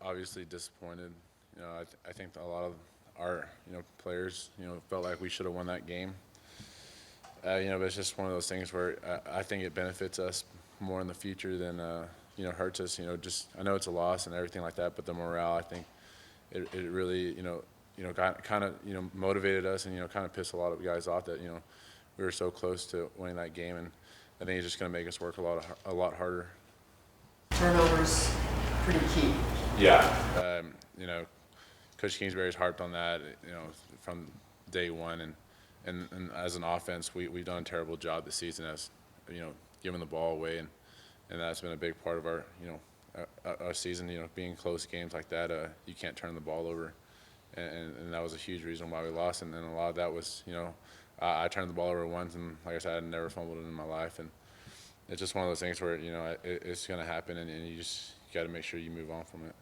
Obviously disappointed. I think a lot of our, players, felt like we should have won that game. But it's just one of those things where I think it benefits us more in the future than, hurts us. Just I know it's a loss and everything like that, but the morale, I think, it really, got kind of, motivated us and, kind of pissed a lot of guys off that, we were so close to winning that game, and I think it's just going to make us work a lot harder. Turnovers, pretty key. Yeah. Coach Kingsbury's harped on that, from day one, and as an offense, we've done a terrible job this season as, giving the ball away, and that's been a big part of our season. Being close games like that, you can't turn the ball over, and that was a huge reason why we lost, and a lot of that was, I turned the ball over once, and like I said, I'd never fumbled it in my life, and it's just one of those things where, it's going to happen, and you just got to make sure you move on from it.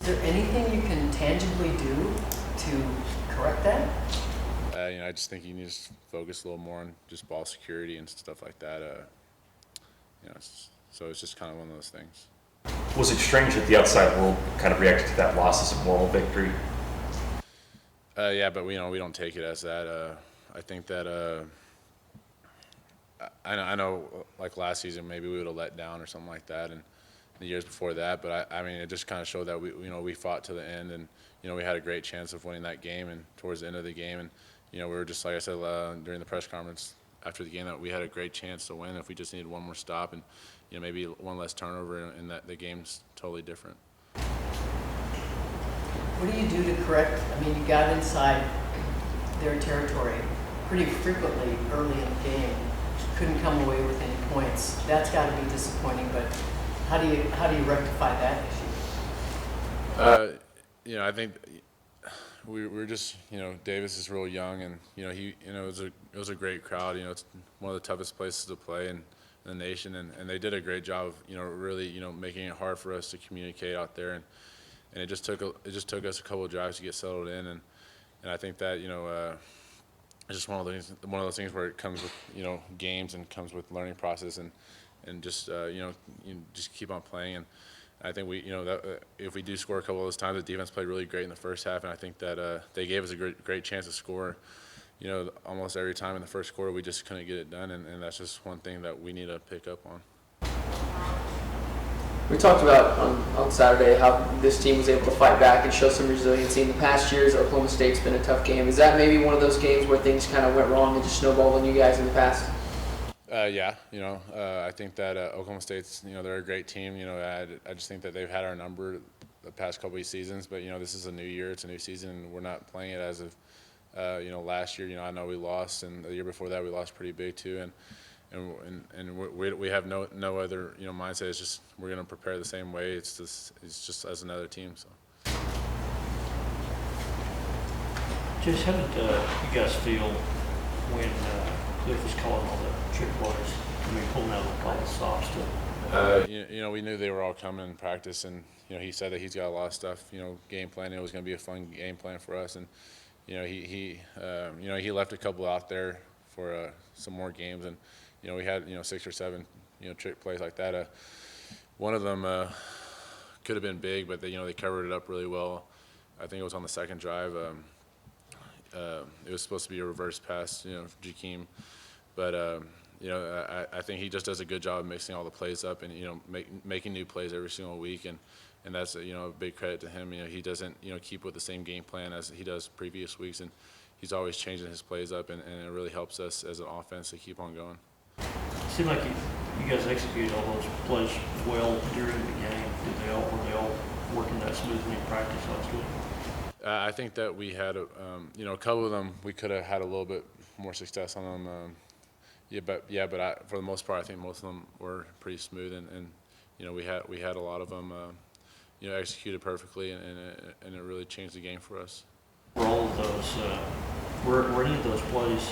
Is there anything you can tangibly do to correct that? I just think you need to focus a little more on just ball security and stuff like that. So it's just kind of one of those things. Was it strange that the outside world kind of reacted to that loss as a moral victory? Yeah, but we don't take it as that. I think that I know, like last season, maybe we would have let down or something like that, and the years before that. But I mean, it just kind of showed that we fought to the end, and we had a great chance of winning that game. And towards the end of the game, and we were just, like I said during the press conference after the game, that we had a great chance to win if we just needed one more stop and maybe one less turnover, and that the game's totally different. What do you do to correct? I mean, you got inside their territory pretty frequently early in the game. Couldn't come away with any points. That's got to be disappointing. But how do you rectify that issue? I think we're just, Davis is real young, and it was a great crowd. It's one of the toughest places to play in the nation, and they did a great job of really making it hard for us to communicate out there, and it just took us a couple of drives to get settled in, and I think that it's just one of those things where it comes with games and comes with learning process, and just you just keep on playing. And I think we that if we do score a couple of those times, the defense played really great in the first half, and I think that they gave us a great chance to score almost every time in the first quarter. We just couldn't get it done, and that's just one thing that we need to pick up on. We talked about on Saturday how this team was able to fight back and show some resiliency. In the past years, Oklahoma State's been a tough game. Is that maybe one of those games where things kind of went wrong and just snowballed on you guys in the past? Yeah, I think that Oklahoma State's, they're a great team. I just think that they've had our number the past couple of seasons, but this is a new year, it's a new season, and we're not playing it as of last year. I know we lost, and the year before that we lost pretty big too, and we have no other mindset. It's just we're going to prepare the same way. It's just as another team. So. Jace, how did you guys feel when Cliff was calling all the trick plays? I mean, pulling out all the stops to. We knew they were all coming in practice, and he said that he's got a lot of stuff. Game planning. It was going to be a fun game plan for us, and he left a couple out there for some more games, and we had 6 or 7 trick plays like that. One of them could have been big, but they covered it up really well. I think it was on the second drive. It was supposed to be a reverse pass, Jakeem, but I think he just does a good job of mixing all the plays up and making new plays every single week, and that's a big credit to him. He doesn't keep with the same game plan as he does previous weeks, and he's always changing his plays up, and it really helps us as an offense to keep on going. It seemed like you guys executed all those plays well during the game. Were they all working that smoothly in practice last week? I think that we had a couple of them we could have had a little bit more success on them. But for the most part, I think most of them were pretty smooth, and we had a lot of them executed perfectly, and it really changed the game for us. Were all of those were any of those plays,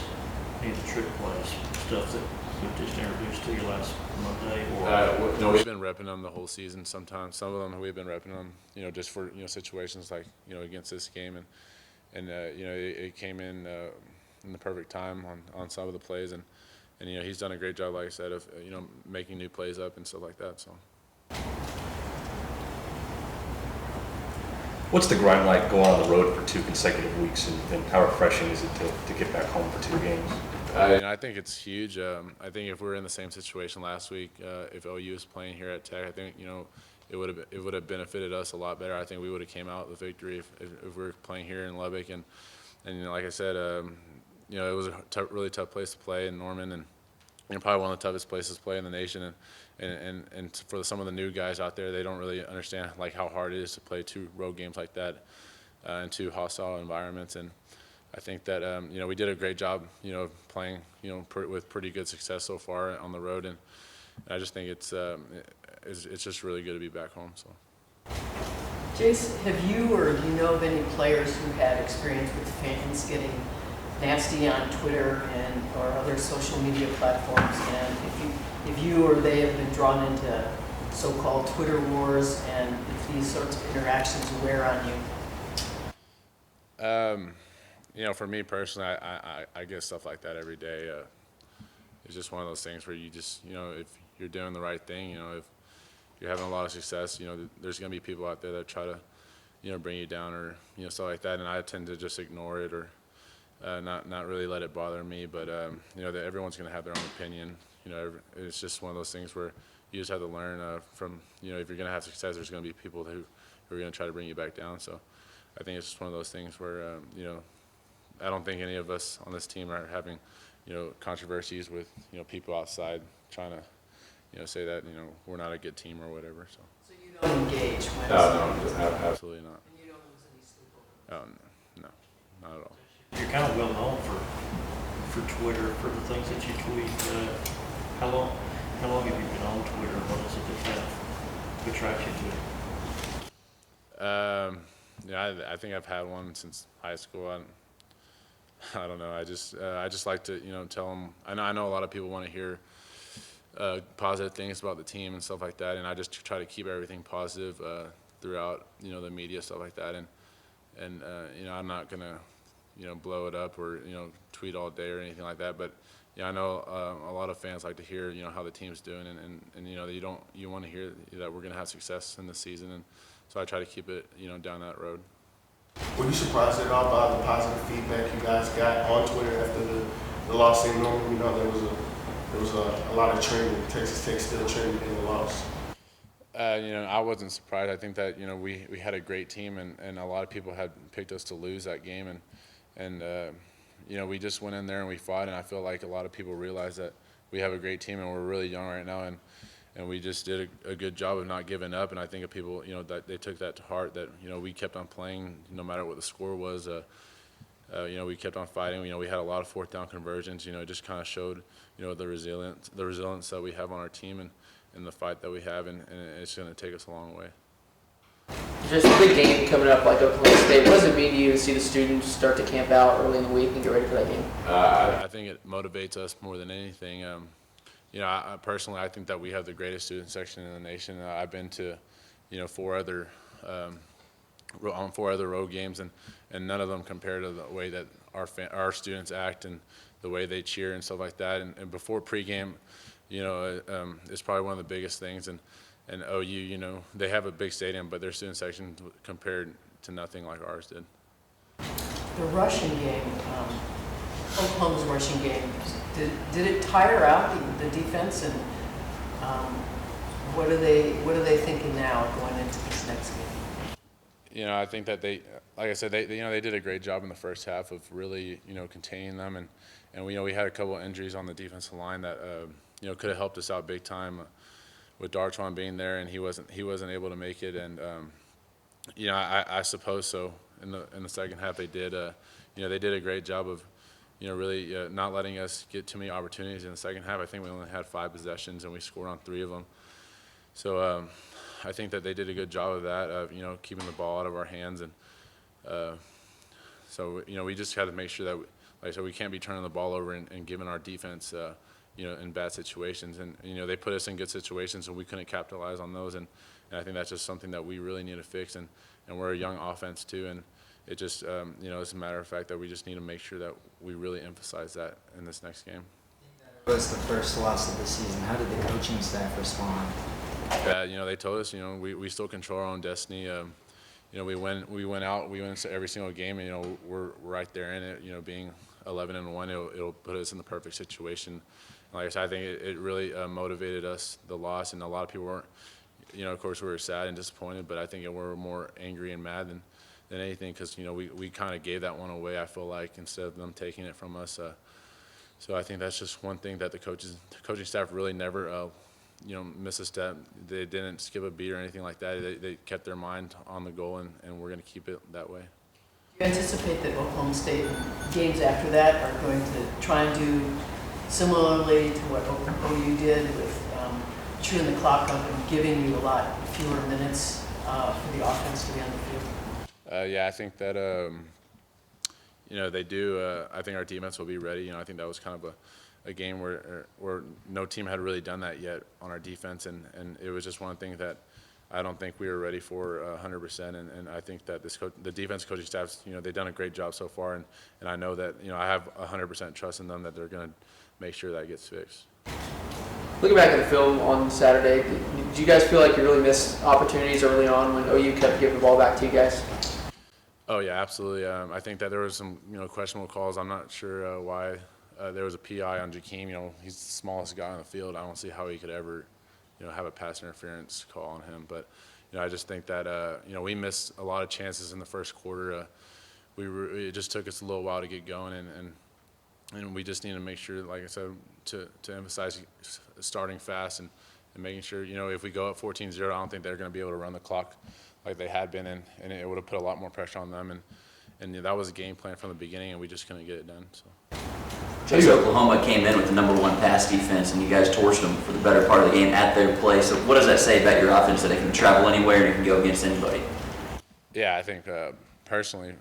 any of the trick plays, stuff that you just introduced to you last Monday? Or no, we've been repping them the whole season. Sometimes some of them we've been repping them, just for situations like against this game, and it came in the perfect time on some of the plays, and he's done a great job, like I said, of making new plays up and stuff like that. So. What's the grind like going on the road for 2 consecutive weeks, and how refreshing is it to get back home for 2 games? I think it's huge. I think if we were in the same situation last week, if OU was playing here at Tech, I think it would have benefited us a lot better. I think we would have came out with a victory if we were playing here in Lubbock. And like I said, it was a really tough place to play in Norman, and probably one of the toughest places to play in the nation. And for some of the new guys out there, they don't really understand like how hard it is to play 2 road games like that in 2 hostile environments. And I think that we did a great job, playing, with pretty good success so far on the road, and I just think it's just really good to be back home. So, Jace, have you or do you know of any players who had experience with fans getting nasty on Twitter and or other social media platforms? And if you or they have been drawn into so-called Twitter wars, and if these sorts of interactions wear on you? For me personally, I get stuff like that every day. It's just one of those things where you just, if you're doing the right thing, if you're having a lot of success, there's going to be people out there that try to, bring you down or, stuff like that. And I tend to just ignore it or not really let it bother me. But, that everyone's going to have their own opinion. It's just one of those things where you just have to learn from, if you're going to have success, there's going to be people who are going to try to bring you back down. So I think it's just one of those things where, I don't think any of us on this team are having, controversies with, people outside trying to, say that, we're not a good team or whatever. So You don't engage when absolutely not. And you don't lose any sleep over it. No, not at all. You're kind of well known for Twitter, for the things that you tweet. How long have you been on Twitter? What is it that kind of attracts you to it? I think I've had one since high school. I don't know. I just like to, tell them. I know a lot of people want to hear positive things about the team and stuff like that, and I just try to keep everything positive throughout, the media, stuff like that. And I'm not gonna, blow it up or tweet all day or anything like that. But I know a lot of fans like to hear, how the team's doing, and you want to hear that we're gonna have success in the season, and so I try to keep it, down that road. Were you surprised at all by the positive feedback you guys got on Twitter after the loss in Norman? There was a lot of trending. Texas Tech still trending in the loss. I wasn't surprised. I think that we had a great team, and a lot of people had picked us to lose that game, and we just went in there and we fought, and I feel like a lot of people realize that we have a great team and we're really young right now, and we just did a good job of not giving up. And I think of people, that they took that to heart, that, we kept on playing no matter what the score was. We kept on fighting. We had a lot of 4th down conversions. It just kind of showed, the resilience that we have on our team and the fight that we have, and it's going to take us a long way. Just a big game coming up like Oklahoma State. What does it mean to you to see the students start to camp out early in the week and get ready for that game? I think it motivates us more than anything. I personally, I think that we have the greatest student section in the nation. I've been to, 4 other road games, and none of them compare to the way that our students act and the way they cheer and stuff like that. And before pregame, it's probably one of the biggest things. And OU, they have a big stadium, but their student section compared to nothing like ours did. The rushing game, Oklahoma's rushing game, did it tire out the defense, and what are they thinking now going into this next game? I think that they, like I said, they did a great job in the first half of really, containing them, and we had a couple of injuries on the defensive line that could have helped us out big time with Dartwan being there, and he wasn't able to make it, and I suppose so. In the second half, they did they did a great job of really not letting us get too many opportunities in the second half. I think we only had 5 possessions and we scored on 3 of them. So I think that they did a good job of that, of keeping the ball out of our hands, and so we just had to make sure that, like I said, we can't be turning the ball over and giving our defense in bad situations. And they put us in good situations and we couldn't capitalize on those. And I think that's just something that we really need to fix. And we're a young offense too, and it just it's a matter of fact that we just need to make sure that we really emphasize that in this next game. It was the first loss of the season. How did the coaching staff respond? They told us, we still control our own destiny. we went into every single game, and we're right there in it. Being 11-1, it'll put us in the perfect situation. Like I said, I think it really motivated us, the loss, and a lot of people weren't. Of course, we were sad and disappointed, but I think we were more angry and mad than anything, because we kind of gave that one away. I feel like, instead of them taking it from us. So I think that's just one thing that the coaching staff really never missed a step. They didn't skip a beat or anything like that. They kept their mind on the goal, and we're going to keep it that way. Do you anticipate that Oklahoma State games after that are going to try and do similarly to what OU did with chewing the clock up and giving you a lot fewer minutes for the offense to be on the field? Yeah, I think that they do. I think our defense will be ready. I think that was kind of a game where no team had really done that yet on our defense, and it was just one thing that I don't think we were ready for 100%. And I think that the defense coaching staffs, they've done a great job so far, and I know that I have 100% trust in them that they're going to make sure that gets fixed. Looking back at the film on Saturday, did you guys feel like you really missed opportunities early on when OU kept giving the ball back to you guys? Oh yeah, absolutely. I think that there was some questionable calls. I'm not sure why. There was a PI on Jakeem. He's the smallest guy on the field. I don't see how he could ever have a pass interference call on him. But I just think that we missed a lot of chances in the first quarter. It just took us a little while to get going, and we just need to make sure, like I said, to emphasize starting fast and making sure, if we go up 14-0, I don't think they're going to be able to run the clock like they had been, and it would have put a lot more pressure on them. And that was a game plan from the beginning, and we just couldn't get it done. So. Jace, Oklahoma came in with the #1 pass defense, and you guys torched them for the better part of the game at their place. So what does that say about your offense, that it can travel anywhere and it can go against anybody? Yeah, I think personally,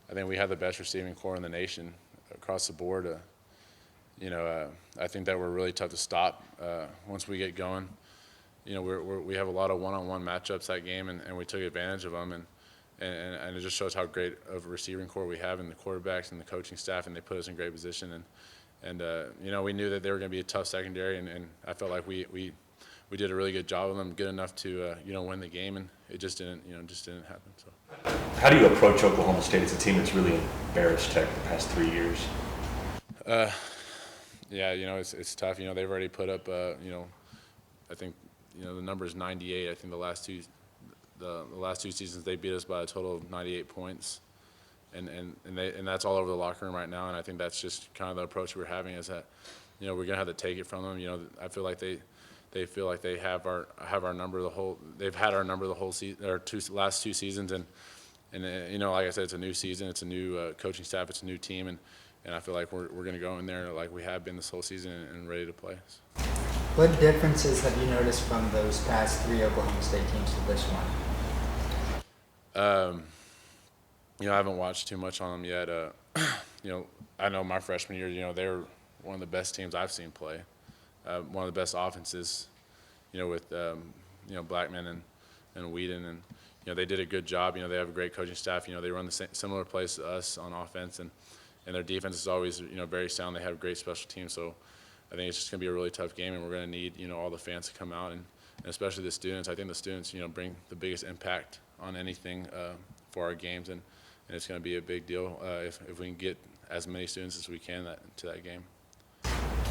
I think we have the best receiving core in the nation across the board. I think that we're really tough to stop once we get going. We have a lot of one-on-one matchups that game, and we took advantage of them, and it just shows how great of a receiving core we have, in the quarterbacks and the coaching staff, and they put us in great position. And we knew that they were going to be a tough secondary, and I felt like we did a really good job of them, good enough to win the game, and it just didn't happen. So. How do you approach Oklahoma State? It's a team that's really embarrassed Tech the past 3 years. Yeah, it's tough. They've already put up, I think, the number is 98. I think the last two seasons they beat us by a total of 98 points, and that's all over the locker room right now. And I think that's just kind of the approach we're having, is that we're gonna have to take it from them. I feel like they feel like they have our number they've had our number the whole season, or last two seasons, and like I said, it's a new season, it's a new coaching staff, it's a new team, and I feel like we're going to go in there like we have been this whole season and ready to play. What differences have you noticed from those past 3 Oklahoma State teams to this one? I haven't watched too much on them yet. I know my freshman year, they were one of the best teams I've seen play. One of the best offenses, with Blackman and Whedon, and they did a good job. They have a great coaching staff. They run the similar plays to us on offense, and their defense is always, very sound. They have great special teams. So I think it's just going to be a really tough game, and we're going to need, all the fans to come out, and especially the students. I think the students, bring the biggest impact on anything for our games, and it's going to be a big deal if we can get as many students as we can to that game.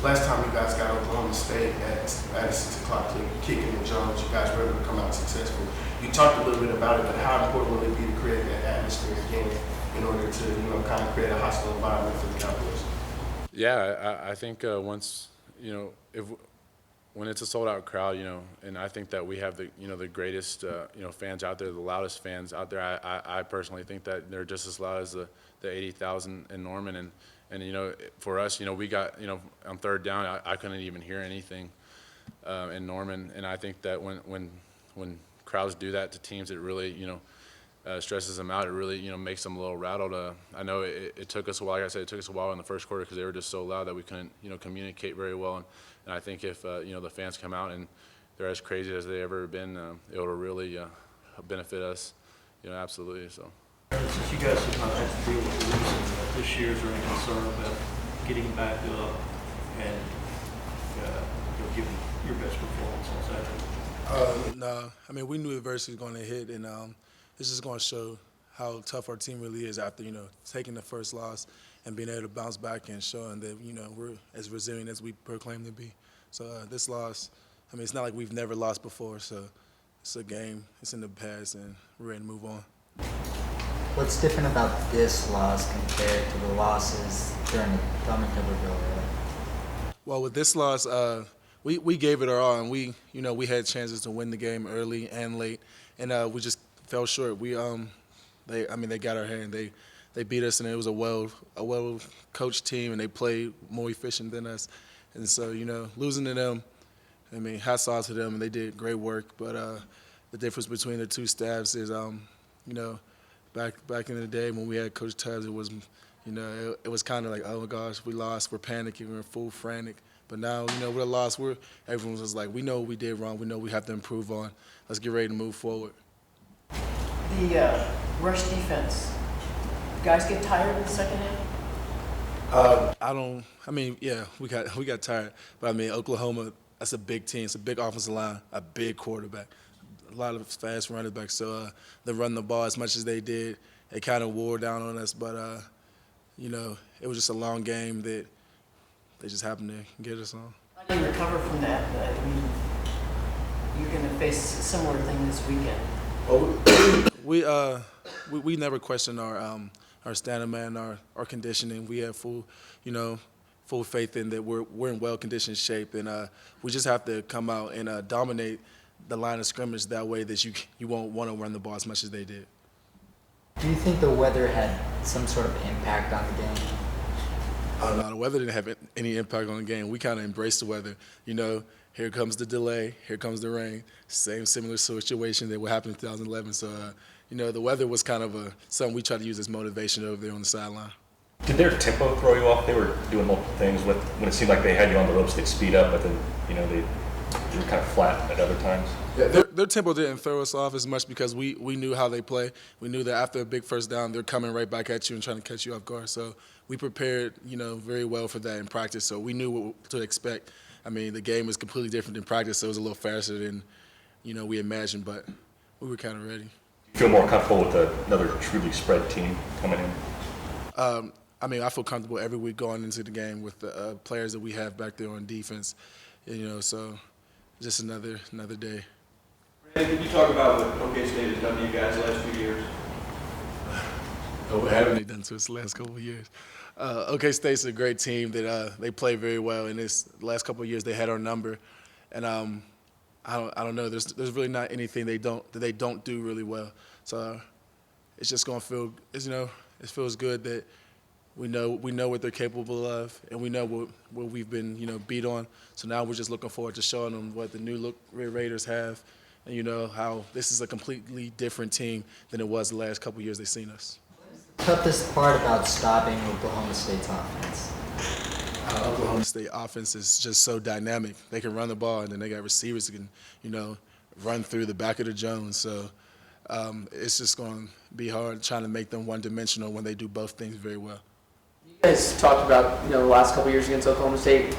Last time you guys got Oklahoma State at a 6 o'clock kick in the Jones, you guys were able to come out successful. You talked a little bit about it, but how important will it be to create that atmosphere again in order to, kind of create a hostile environment for the Cowboys? Yeah, I think once, when it's a sold-out crowd, and I think that we have the, the greatest, fans out there, the loudest fans out there. I personally think that they're just as loud as the 80,000 in Norman, and for us, we got, on third down, I couldn't even hear anything in Norman, and I think that when crowds do that to teams, it really, stresses them out. It really, makes them a little rattled. I know it took us a while. Like I said, it took us a while in the first quarter because they were just so loud that we couldn't, communicate very well. And I think if, the fans come out and they're as crazy as they've ever been, it'll really benefit us, absolutely. So. Since you guys have not had to deal with losing this year, is there any concern about getting back up and giving your best performance on Saturday? No, I mean, we knew adversity was going to hit, and it's just going to show how tough our team really is after, taking the first loss and being able to bounce back and showing that, we're as resilient as we proclaim to be. So this loss, it's not like we've never lost before, so it's a game, it's in the past, and we're ready to move on. What's different about this loss compared to the losses during the Tuberville era? Well, with this loss, we gave it our all, and we had chances to win the game early and late, and we just fell short. They got our hand. They beat us, and it was a well coached team, and they played more efficient than us. And so, losing to them, hats off to them, and they did great work. But the difference between the two staffs is, back in the day when we had Coach Tubbs, it was, it was kind of like, oh my gosh, we lost, we're panicking, we're full frantic. But now, with a loss, everyone's just like, we know what we did wrong, we know we have to improve on. Let's get ready to move forward. The rush defense, guys get tired in the second half? We got tired. But Oklahoma, that's a big team. It's a big offensive line, a big quarterback, a lot of fast running backs. So they run the ball as much as they did. It kind of wore down on us, but it was just a long game that they just happened to get us on. How do you recover from that? You're going to face a similar thing this weekend. We never question our stamina and our conditioning. We have full faith in that we're in well-conditioned shape, and we just have to come out and dominate the line of scrimmage that way that you won't want to run the ball as much as they did. Do you think the weather had some sort of impact on the game? No, the weather didn't have any impact on the game. We kind of embraced the weather. Here comes the delay, here comes the rain. Similar situation that what happened in 2011. So, the weather was kind of something we tried to use as motivation over there on the sideline. Did their tempo throw you off? They were doing multiple things. When it seemed like they had you on the ropes, they'd speed up, but then, they were kind of flat at other times. Yeah, their tempo didn't throw us off as much because we knew how they play. We knew that after a big first down, they're coming right back at you and trying to catch you off guard. So we prepared, very well for that in practice. So we knew what to expect. The game was completely different in practice, so it was a little faster than, we imagined, but we were kind of ready. You feel more comfortable with another truly spread team coming in? I feel comfortable every week going into the game with the players that we have back there on defense. So just another day. Branden, can you talk about what OK State has done to you guys the last few years? What haven't they done to us the last couple of years? OK State's a great team that they play very well. In the last couple of years, they had our number, and I don't know. There's really not anything they don't do really well. So it's just gonna feel, it feels good that we know what they're capable of, and we know what we've been beat on. So now we're just looking forward to showing them what the new look Raiders have, and how this is a completely different team than it was the last couple of years they've seen us. Toughest part about stopping Oklahoma State's offense? Oklahoma State offense is just so dynamic. They can run the ball, and then they got receivers that can, run through the back of the Jones. So it's just going to be hard trying to make them one-dimensional when they do both things very well. You guys talked about the last couple of years against Oklahoma State.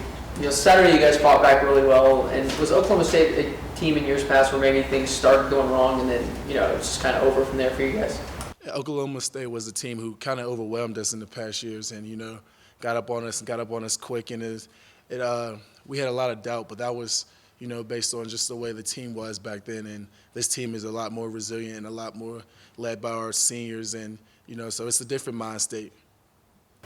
Saturday you guys fought back really well, and was Oklahoma State a team in years past where maybe things started going wrong and then it was just kind of over from there for you guys? Yeah, Oklahoma State was a team who kind of overwhelmed us in the past years, and got up on us quick, and we had a lot of doubt, but that was based on just the way the team was back then, and this team is a lot more resilient and a lot more led by our seniors, and so it's a different mind state.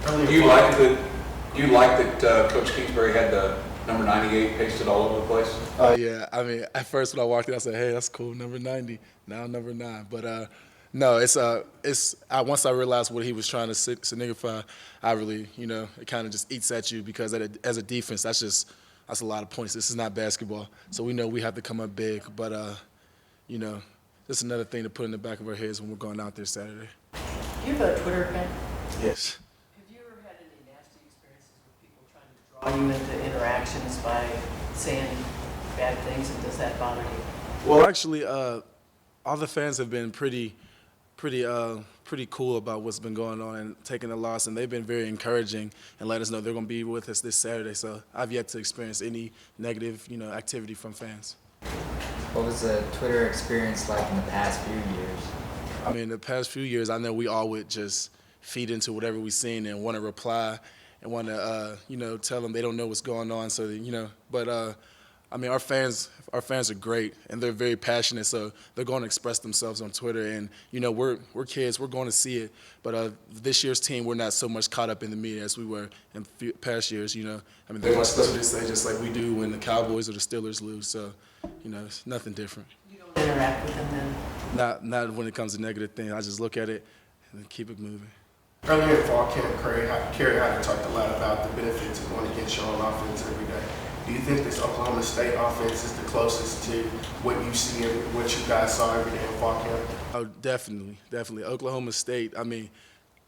Do you like that Coach Kingsbury had the number 98 pasted all over the place? Yeah, at first when I walked in, I said, "Hey, that's cool, number 90." Now number 9, but no, once I realized what he was trying to signify, I really, it kind of just eats at you because as a defense, that's a lot of points. This is not basketball, so we know we have to come up big. But just another thing to put in the back of our heads when we're going out there Saturday. Do you have a Twitter account? Yes. Have you ever had any nasty experiences with people trying to draw you into interactions by saying bad things, and does that bother you? Well, actually, all the fans have been pretty cool about what's been going on and taking the loss, and they've been very encouraging and let us know they're going to be with us this Saturday. So I've yet to experience any negative, activity from fans. What was the Twitter experience like in the past few years? I mean, the past few years, I know we all would just feed into whatever we seen and want to reply and want to, tell them they don't know what's going on. So, but I mean, our fans are great and they're very passionate. So they're going to express themselves on Twitter. And we're kids, we're going to see it. But this year's team, we're not so much caught up in the media as we were in past years. I mean, they're going to stuff to say just like we do when the Cowboys or the Steelers lose. So, it's nothing different. You don't interact with them then? Not when it comes to negative things. I just look at it and keep it moving. Earlier in fall camp, Kerry Hyder talked a lot about the benefits of going against your own offense every day. Do you think this Oklahoma State offense is the closest to what you see, what you guys saw every day in fall camp? Oh, definitely. Oklahoma State, I mean,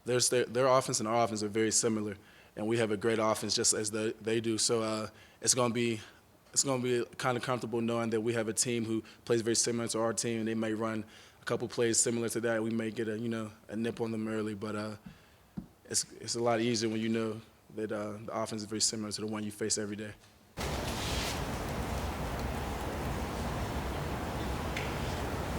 their offense and our offense are very similar, and we have a great offense just as they do. So it's going to be kind of comfortable knowing that we have a team who plays very similar to our team, and they may run a couple plays similar to that. We may get a nip on them early, but it's a lot easier when you know that the offense is very similar to the one you face every day.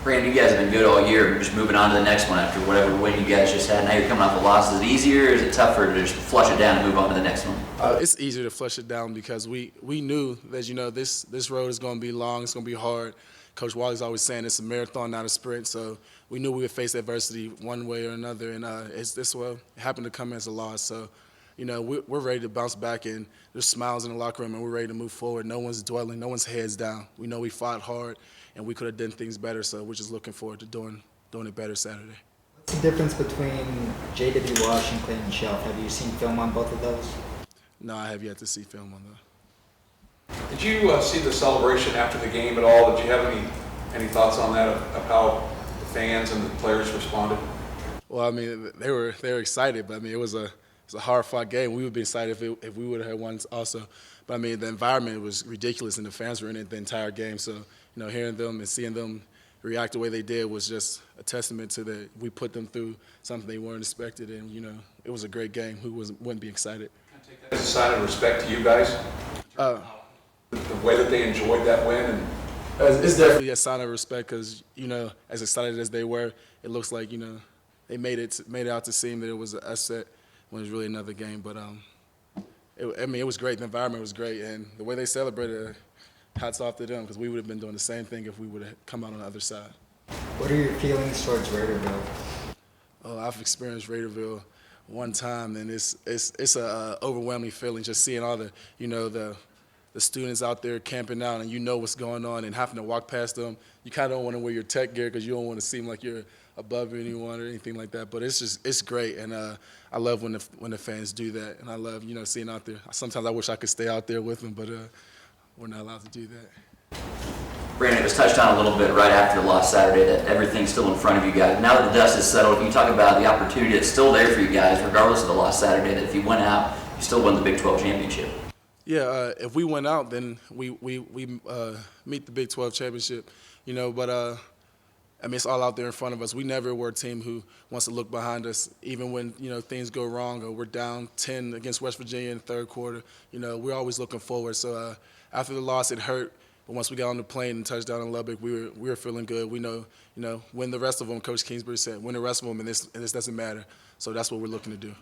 Branden, you guys have been good all year. You're just moving on to the next one after whatever win you guys just had. Now you're coming off a loss. Is it easier or is it tougher to just flush it down and move on to the next one? It's easier to flush it down because we knew that, this road is going to be long, it's going to be hard. Coach Wally's always saying it's a marathon, not a sprint, so we knew we would face adversity one way or another, and it happened to come as a loss. So, we're ready to bounce back, and there's smiles in the locker room, and we're ready to move forward. No one's dwelling, no one's heads down. We know we fought hard, and we could have done things better, so we're just looking forward to doing it better Saturday. What's the difference between J.W. Wash and Clayton Shelf? Have you seen film on both of those? No, I have yet to see film on that. Did you see the celebration after the game at all? Did you have any thoughts on that of how the fans and the players responded? Well, I mean, they were excited, but I mean, it was a hard-fought game. We would be excited if we would have had one also. But I mean, the environment was ridiculous, and the fans were in it the entire game. So, hearing them and seeing them react the way they did was just a testament to that we put them through something they weren't expected, and it was a great game. Who wouldn't be excited? Can I take that as a sign of respect to you guys? The way that they enjoyed that win and. It's definitely a sign of respect because, as excited as they were, it looks like, they made it out to seem that it was an upset when it was really another game. But, it was great. The environment was great. And the way they celebrated, hats off to them because we would have been doing the same thing if we would have come out on the other side. What are your feelings towards Raiderville? Oh, I've experienced Raiderville one time, and it's a overwhelming feeling just seeing all the, the students out there camping out and what's going on and having to walk past them. You kind of don't want to wear your tech gear because you don't want to seem like you're above anyone or anything like that. But it's great, and I love when the fans do that, and I love seeing out there. Sometimes I wish I could stay out there with them, but we're not allowed to do that. Branden, it was touched on a little bit right after the loss Saturday that everything's still in front of you guys. Now that the dust is settled, can you talk about the opportunity that's still there for you guys, regardless of the loss Saturday, that if you went out, you still won the Big 12 championship? Yeah, if we went out, then we meet the Big 12 championship, But I mean, it's all out there in front of us. We never were a team who wants to look behind us, even when things go wrong or we're down 10 against West Virginia in the third quarter. We're always looking forward. So after the loss, it hurt. But once we got on the plane and touched down in Lubbock, we were feeling good. We know, win the rest of them. Coach Kingsbury said, win the rest of them, and this doesn't matter. So that's what we're looking to do.